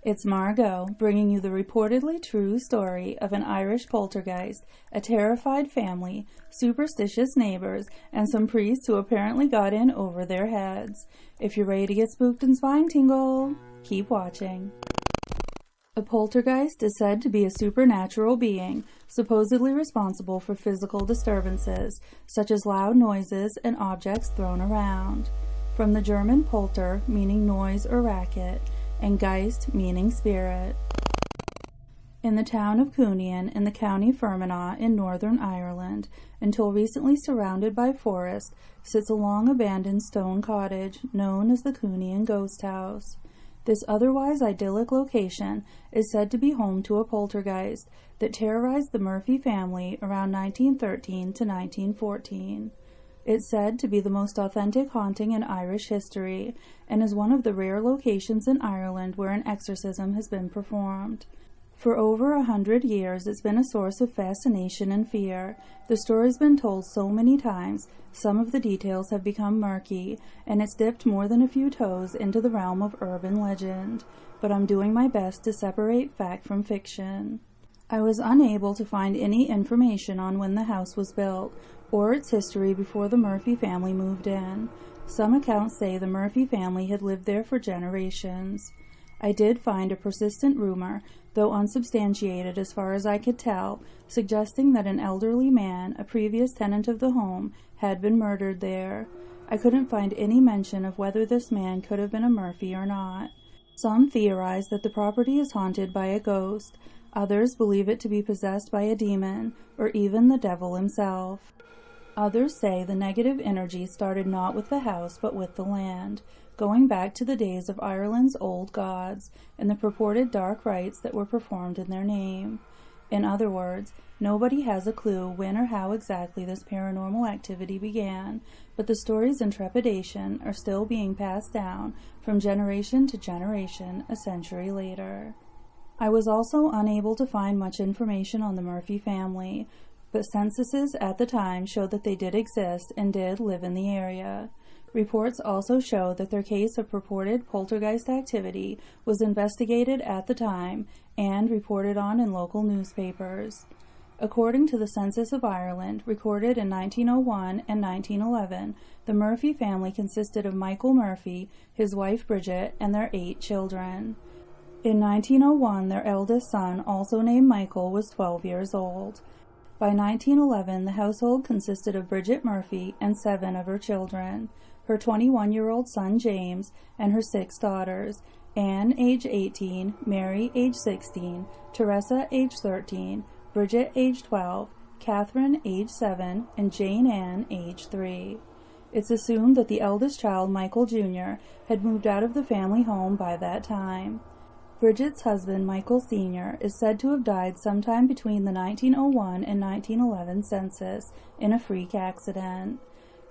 It's Margot, bringing you the reportedly true story of an Irish poltergeist, a terrified family, superstitious neighbors, and some priests who apparently got in over their heads. If you're ready to get spooked and spine tingle, keep watching. A poltergeist is said to be a supernatural being, supposedly responsible for physical disturbances, such as loud noises and objects thrown around. From the German polter, meaning noise or racket, and geist, meaning spirit. In the town of Cooneen, in the county Fermanagh in Northern Ireland, until recently surrounded by forest, sits a long-abandoned stone cottage known as the Cooneen Ghost House. This otherwise idyllic location is said to be home to a poltergeist that terrorized the Murphy family around 1913 to 1914. It's said to be the most authentic haunting in Irish history, and is one of the rare locations in Ireland where an exorcism has been performed. For over 100 years, it's been a source of fascination and fear. The story's been told so many times, some of the details have become murky, and it's dipped more than a few toes into the realm of urban legend. But I'm doing my best to separate fact from fiction. I was unable to find any information on when the house was built, or its history before the Murphy family moved in. Some accounts say the Murphy family had lived there for generations. I did find a persistent rumor, though unsubstantiated as far as I could tell, suggesting that an elderly man, a previous tenant of the home, had been murdered there. I couldn't find any mention of whether this man could have been a Murphy or not. Some theorize that the property is haunted by a ghost. Others believe it to be possessed by a demon, or even the devil himself. Others say the negative energy started not with the house but with the land, going back to the days of Ireland's old gods and the purported dark rites that were performed in their name. In other words, nobody has a clue when or how exactly this paranormal activity began, but the stories and trepidation are still being passed down from generation to generation a century later. I was also unable to find much information on the Murphy family, but censuses at the time showed that they did exist and did live in the area. Reports also show that their case of purported poltergeist activity was investigated at the time and reported on in local newspapers. According to the Census of Ireland, recorded in 1901 and 1911, the Murphy family consisted of Michael Murphy, his wife Bridget, and their 8 children. In 1901, their eldest son, also named Michael, was 12 years old. By 1911, the household consisted of Bridget Murphy and 7 of her children, her 21-year-old son James, and her 6 daughters, Anne, age 18, Mary, age 16, Teresa, age 13, Bridget, age 12, Catherine, age 7, and Jane Ann, age 3. It's assumed that the eldest child, Michael Jr., had moved out of the family home by that time. Bridget's husband, Michael Sr., is said to have died sometime between the 1901 and 1911 census in a freak accident.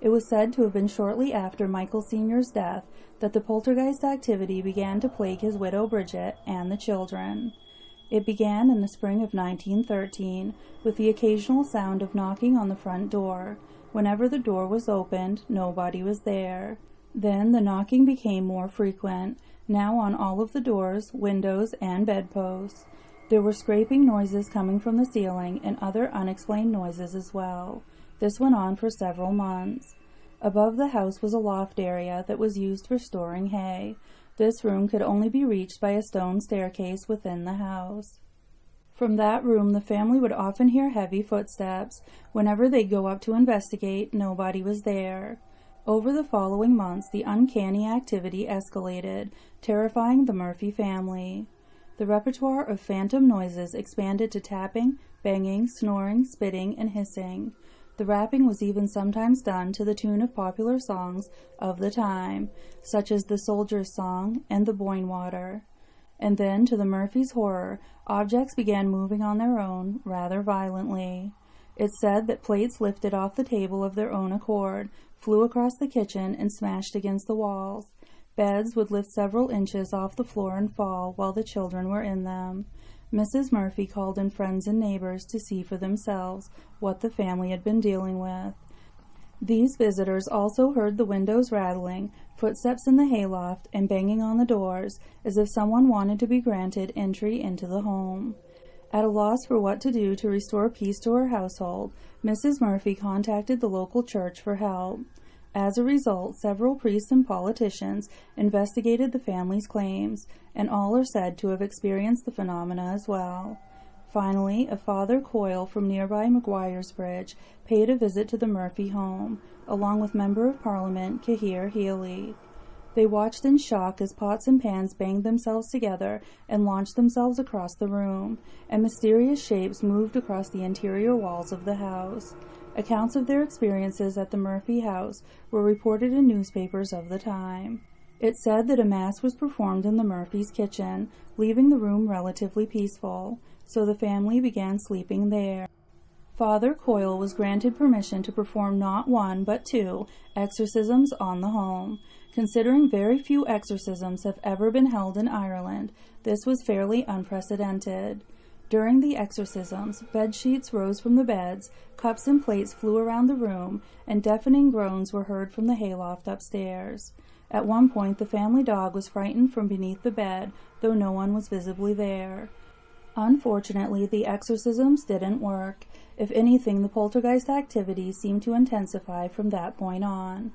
It was said to have been shortly after Michael Sr.'s death that the poltergeist activity began to plague his widow Bridget and the children. It began in the spring of 1913, with the occasional sound of knocking on the front door. Whenever the door was opened, nobody was there. Then the knocking became more frequent, now on all of the doors, windows, and bedposts. There were scraping noises coming from the ceiling and other unexplained noises as well. This went on for several months. Above the house was a loft area that was used for storing hay. This room could only be reached by a stone staircase within the house. From that room, the family would often hear heavy footsteps. Whenever they'd go up to investigate, nobody was there. Over the following months, the uncanny activity escalated, terrifying the Murphy family. The repertoire of phantom noises expanded to tapping, banging, snoring, spitting, and hissing. The rapping was even sometimes done to the tune of popular songs of the time, such as the Soldier's Song and the Boyne Water. And then, to the Murphys' horror, objects began moving on their own, rather violently. It's said that plates lifted off the table of their own accord, flew across the kitchen, and smashed against the walls. Beds would lift several inches off the floor and fall while the children were in them. Mrs. Murphy called in friends and neighbors to see for themselves what the family had been dealing with. These visitors also heard the windows rattling, footsteps in the hayloft, and banging on the doors, as if someone wanted to be granted entry into the home. At a loss for what to do to restore peace to her household, Mrs. Murphy contacted the local church for help. As a result, several priests and politicians investigated the family's claims, and all are said to have experienced the phenomena as well. Finally, a Father Coyle from nearby McGuire's paid a visit to the Murphy home, along with Member of Parliament Cahir Healy. They watched in shock as pots and pans banged themselves together and launched themselves across the room, and mysterious shapes moved across the interior walls of the house. Accounts of their experiences at the Murphy house were reported in newspapers of the time. It said that a mass was performed in the Murphys' kitchen, leaving the room relatively peaceful, so the family began sleeping there. Father Coyle was granted permission to perform not one but 2 exorcisms on the home. Considering very few exorcisms have ever been held in Ireland, this was fairly unprecedented. During the exorcisms, bed sheets rose from the beds, cups and plates flew around the room, and deafening groans were heard from the hayloft upstairs. At one point, the family dog was frightened from beneath the bed, though no one was visibly there. Unfortunately, the exorcisms didn't work. If anything, the poltergeist activity seemed to intensify from that point on.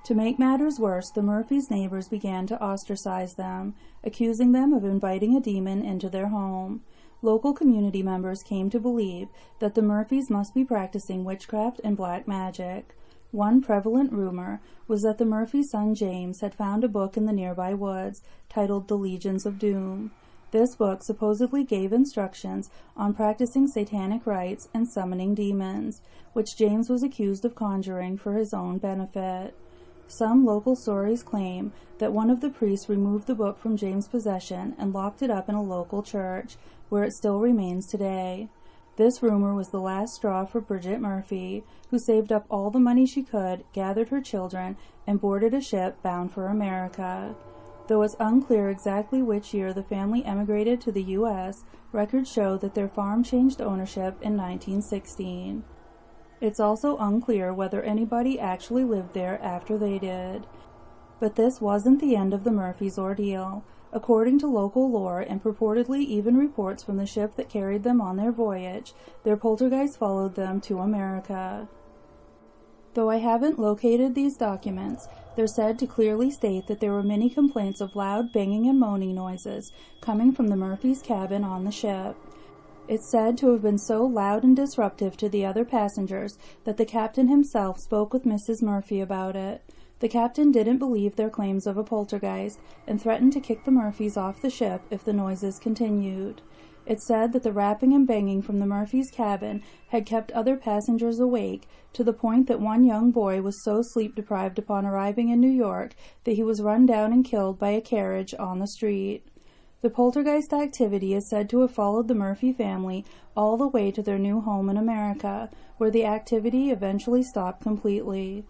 To make matters worse, the Murphys' neighbors began to ostracize them, accusing them of inviting a demon into their home. Local community members came to believe that the Murphys must be practicing witchcraft and black magic. One prevalent rumor was that the Murphy's son James had found a book in the nearby woods titled The Legions of Doom. This book supposedly gave instructions on practicing satanic rites and summoning demons, which James was accused of conjuring for his own benefit. Some local stories claim that one of the priests removed the book from James' possession and locked it up in a local church, where it still remains today. This rumor was the last straw for Bridget Murphy, who saved up all the money she could, gathered her children, and boarded a ship bound for America. Though it's unclear exactly which year the family emigrated to the U.S., records show that their farm changed ownership in 1916. It's also unclear whether anybody actually lived there after they did. But this wasn't the end of the Murphys' ordeal. According to local lore and purportedly even reports from the ship that carried them on their voyage, their poltergeist followed them to America. Though I haven't located these documents, they're said to clearly state that there were many complaints of loud banging and moaning noises coming from the Murphys' cabin on the ship. It's said to have been so loud and disruptive to the other passengers that the captain himself spoke with Mrs. Murphy about it. The captain didn't believe their claims of a poltergeist and threatened to kick the Murphys off the ship if the noises continued. It's said that the rapping and banging from the Murphys' cabin had kept other passengers awake, to the point that one young boy was so sleep-deprived upon arriving in New York that he was run down and killed by a carriage on the street. The poltergeist activity is said to have followed the Murphy family all the way to their new home in America, where the activity eventually stopped completely.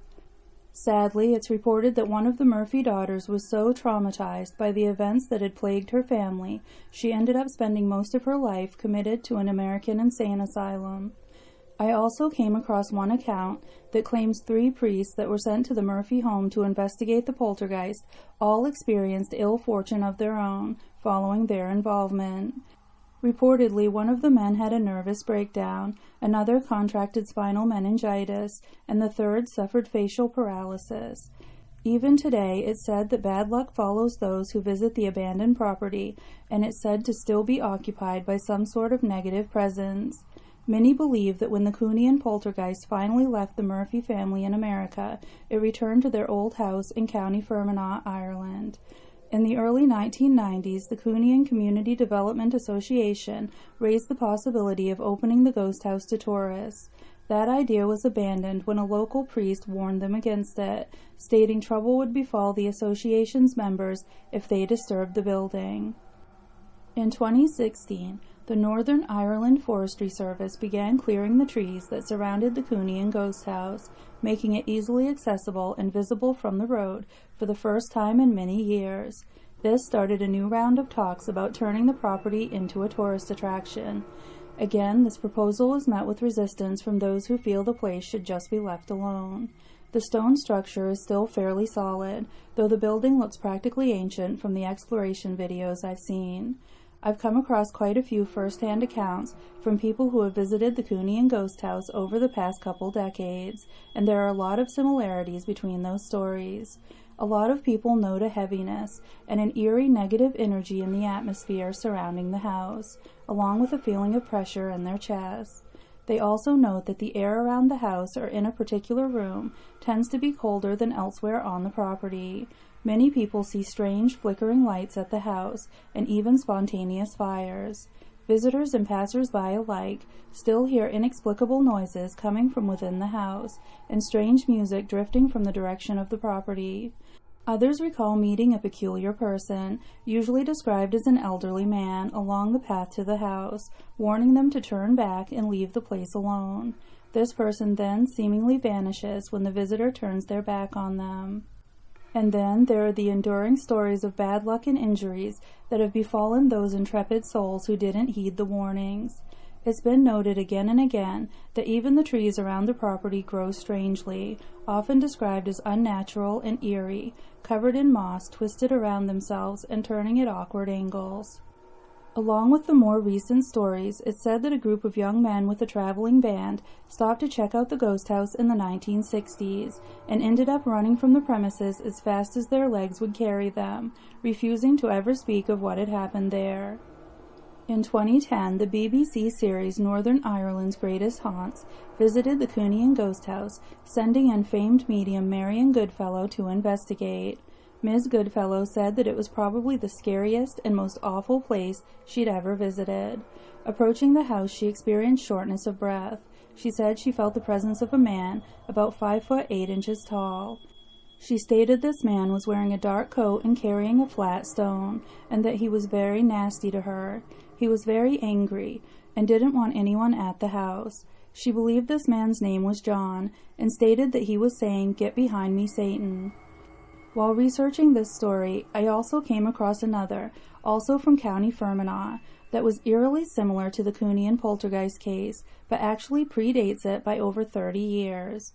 Sadly, it's reported that one of the Murphy daughters was so traumatized by the events that had plagued her family, she ended up spending most of her life committed to an American insane asylum. I also came across one account that claims 3 priests that were sent to the Murphy home to investigate the poltergeist all experienced ill fortune of their own following their involvement. Reportedly, one of the men had a nervous breakdown, another contracted spinal meningitis, and the third suffered facial paralysis. Even today, it's said that bad luck follows those who visit the abandoned property, and it's said to still be occupied by some sort of negative presence. Many believe that when the Cooneen Poltergeist finally left the Murphy family in America, it returned to their old house in County Fermanagh, Ireland. In the early 1990s, the Cooneen Community Development Association raised the possibility of opening the ghost house to tourists. That idea was abandoned when a local priest warned them against it, stating trouble would befall the association's members if they disturbed the building. In 2016, the Northern Ireland Forestry Service began clearing the trees that surrounded the Cooneen Ghost House, making it easily accessible and visible from the road for the first time in many years. This started a new round of talks about turning the property into a tourist attraction. Again, this proposal was met with resistance from those who feel the place should just be left alone. The stone structure is still fairly solid, though the building looks practically ancient from the exploration videos I've seen. I've come across quite a few first-hand accounts from people who have visited the Cooneen Ghost House over the past couple decades, and there are a lot of similarities between those stories. A lot of people note a heaviness and an eerie negative energy in the atmosphere surrounding the house, along with a feeling of pressure in their chests. They also note that the air around the house or in a particular room tends to be colder than elsewhere on the property. Many people see strange flickering lights at the house and even spontaneous fires. Visitors and passers-by alike still hear inexplicable noises coming from within the house and strange music drifting from the direction of the property. Others recall meeting a peculiar person, usually described as an elderly man, along the path to the house, warning them to turn back and leave the place alone. This person then seemingly vanishes when the visitor turns their back on them. And then there are the enduring stories of bad luck and injuries that have befallen those intrepid souls who didn't heed the warnings. It's been noted again and again that even the trees around the property grow strangely, often described as unnatural and eerie, covered in moss, twisted around themselves and turning at awkward angles. Along with the more recent stories, it's said that a group of young men with a traveling band stopped to check out the ghost house in the 1960s and ended up running from the premises as fast as their legs would carry them, refusing to ever speak of what had happened there. In 2010, the BBC series Northern Ireland's Greatest Haunts visited the Cooneen Ghost House, sending in famed medium Marion Goodfellow to investigate. Ms. Goodfellow said that it was probably the scariest and most awful place she'd ever visited. Approaching the house, she experienced shortness of breath. She said she felt the presence of a man about 5 foot 8 inches tall. She stated this man was wearing a dark coat and carrying a flat stone, and that he was very nasty to her. He was very angry and didn't want anyone at the house. She believed this man's name was John and stated that he was saying, "Get behind me, Satan." While researching this story, I also came across another, also from County Fermanagh, that was eerily similar to the Cooneen Poltergeist case, but actually predates it by over 30 years.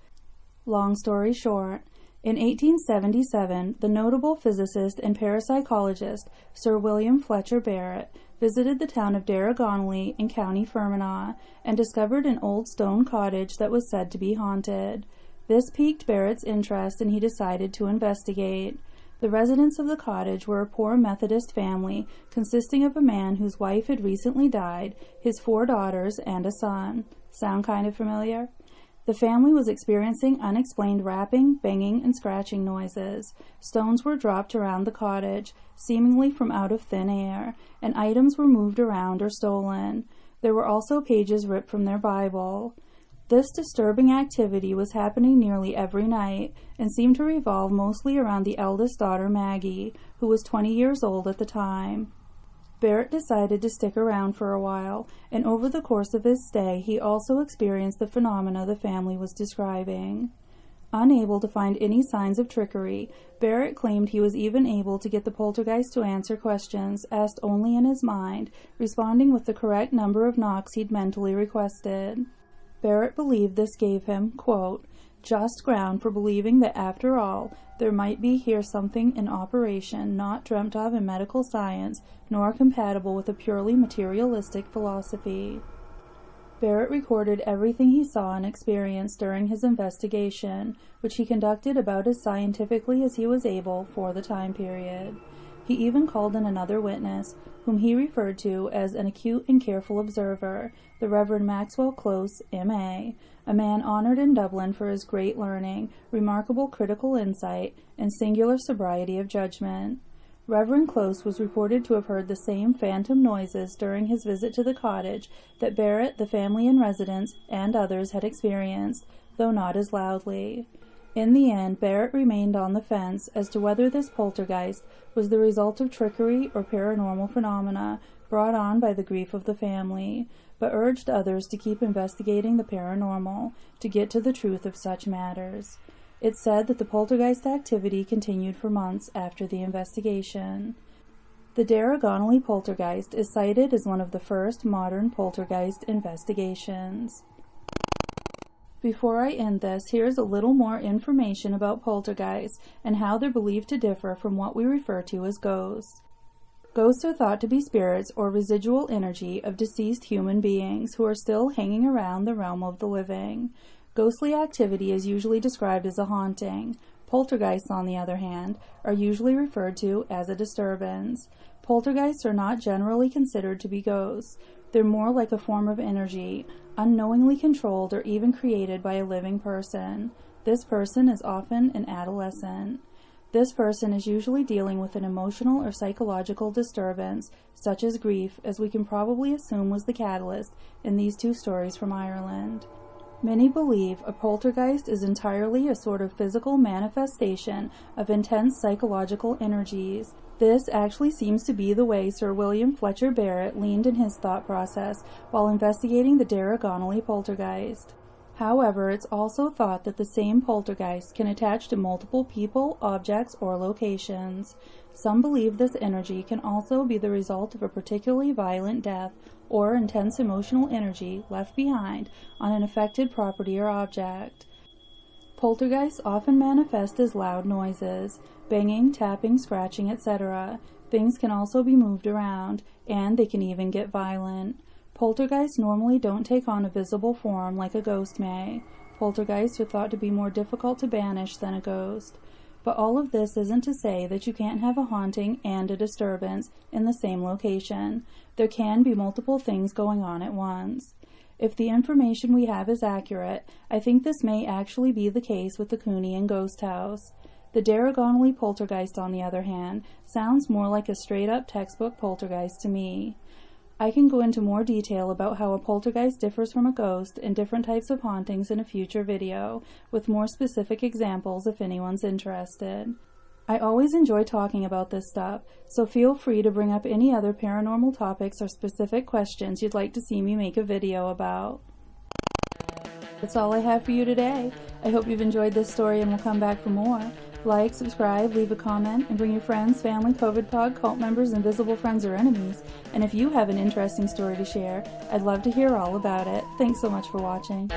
Long story short, in 1877, the notable physicist and parapsychologist Sir William Fletcher Barrett visited the town of Derrygonnelly in County Fermanagh and discovered an old stone cottage that was said to be haunted. This piqued Barrett's interest and he decided to investigate. The residents of the cottage were a poor Methodist family consisting of a man whose wife had recently died, his 4 daughters, and a son. Sound kind of familiar? The family was experiencing unexplained rapping, banging, and scratching noises. Stones were dropped around the cottage, seemingly from out of thin air, and items were moved around or stolen. There were also pages ripped from their Bible. This disturbing activity was happening nearly every night and seemed to revolve mostly around the eldest daughter, Maggie, who was 20 years old at the time. Barrett decided to stick around for a while, and over the course of his stay, he also experienced the phenomena the family was describing. Unable to find any signs of trickery, Barrett claimed he was even able to get the poltergeist to answer questions asked only in his mind, responding with the correct number of knocks he'd mentally requested. Barrett believed this gave him, quote, just ground for believing that after all, there might be here something in operation not dreamt of in medical science, nor compatible with a purely materialistic philosophy. Barrett recorded everything he saw and experienced during his investigation, which he conducted about as scientifically as he was able for the time period. He even called in another witness, whom he referred to as an acute and careful observer, the Reverend Maxwell Close, M.A., a man honored in Dublin for his great learning, remarkable critical insight, and singular sobriety of judgment. Reverend Close was reported to have heard the same phantom noises during his visit to the cottage that Barrett, the family and residents, and others had experienced, though not as loudly. In the end, Barrett remained on the fence as to whether this poltergeist was the result of trickery or paranormal phenomena brought on by the grief of the family, but urged others to keep investigating the paranormal to get to the truth of such matters. It's said that the poltergeist activity continued for months after the investigation. The Derrygonnelly Poltergeist is cited as one of the first modern poltergeist investigations. Before I end this, here's a little more information about poltergeists and how they're believed to differ from what we refer to as ghosts. Ghosts are thought to be spirits or residual energy of deceased human beings who are still hanging around the realm of the living. Ghostly activity is usually described as a haunting. Poltergeists, on the other hand, are usually referred to as a disturbance. Poltergeists are not generally considered to be ghosts. They're more like a form of energy, unknowingly controlled or even created by a living person. This person is often an adolescent. This person is usually dealing with an emotional or psychological disturbance, such as grief, as we can probably assume was the catalyst in these two stories from Ireland. Many believe a poltergeist is entirely a sort of physical manifestation of intense psychological energies. This actually seems to be the way Sir William Fletcher Barrett leaned in his thought process while investigating the Derrygonnelly Poltergeist. However, it's also thought that the same poltergeist can attach to multiple people, objects, or locations. Some believe this energy can also be the result of a particularly violent death or intense emotional energy left behind on an affected property or object. Poltergeists often manifest as loud noises, banging, tapping, scratching, etc. Things can also be moved around, and they can even get violent. Poltergeists normally don't take on a visible form like a ghost may. Poltergeists are thought to be more difficult to banish than a ghost. But all of this isn't to say that you can't have a haunting and a disturbance in the same location. There can be multiple things going on at once. If the information we have is accurate, I think this may actually be the case with the Cooneen ghost house. The Derrygonnelly Poltergeist, on the other hand, sounds more like a straight-up textbook poltergeist to me. I can go into more detail about how a poltergeist differs from a ghost and different types of hauntings in a future video, with more specific examples if anyone's interested. I always enjoy talking about this stuff, so feel free to bring up any other paranormal topics or specific questions you'd like to see me make a video about. That's all I have for you today. I hope you've enjoyed this story and will come back for more. Like, subscribe, leave a comment, and bring your friends, family, COVID pod, cult members, invisible friends, or enemies. And if you have an interesting story to share, I'd love to hear all about it. Thanks so much for watching.